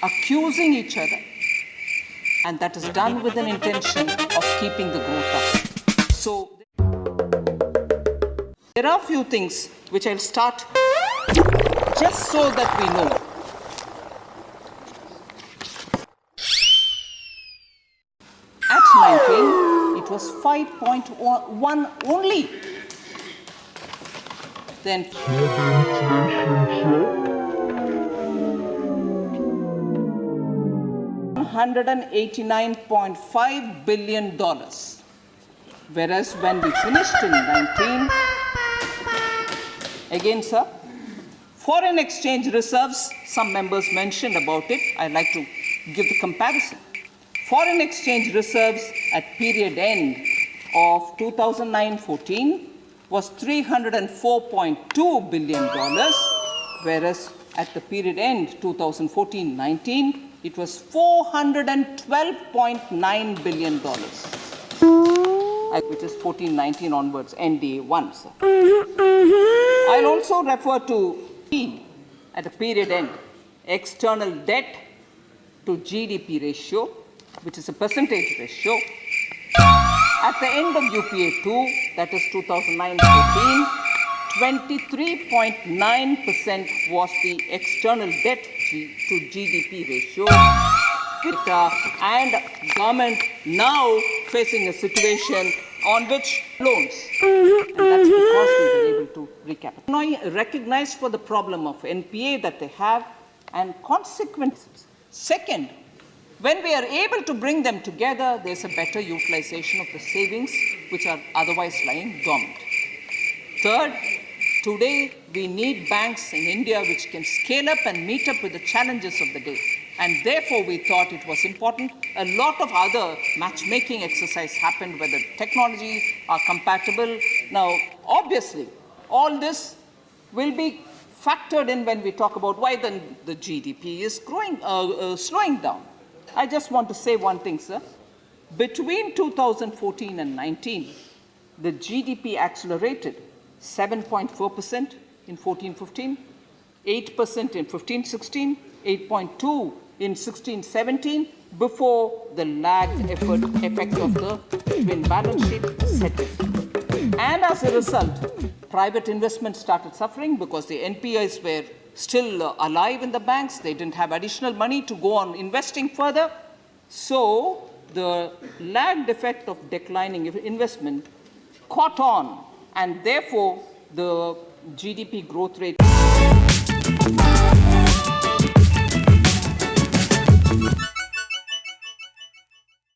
accusing each other, and that is done with an intention of keeping the growth up. So there are a few things which I'll start just so that we know. At 19, it was 5.1 only. Then $189.5 billion. Whereas when we finished in 19, again, sir, foreign exchange reserves, some members mentioned about it. I'd like to give the comparison. Foreign exchange reserves at period end of 2009-14 was $304.2 billion, whereas at the period end 2014-19, it was $412.9 billion, which is 14-19 onwards, NDA1. Sir. I'll also refer to P at the period end, external debt to GDP ratio, which is a percentage ratio. At the end of UPA2, that is 2009-14, 23.9% was the external debt to GDP ratio, and government now facing a situation on which loans, and that's because we were able to recapitalize. Recognized for the problem of NPA that they have and consequences. Second, when we are able to bring them together, there's a better utilization of the savings which are otherwise lying dormant. Third, today we need banks in India which can scale up and meet up with the challenges of the day. And therefore we thought it was important. A lot of other matchmaking exercise happened where the technologies are compatible. Now, obviously, all this will be factored in when we talk about why the GDP is slowing down. I just want to say one thing, sir. Between 2014 and 19, the GDP accelerated 7.4% in 14-15, 8% in 15-16, 8.2 in 16-17, before the lagged effect of the twin balance sheet set in. And as a result, private investment started suffering because the NPAs were still alive in the banks. They didn't have additional money to go on investing further. So the lagged effect of declining investment caught on, and therefore the GDP growth rate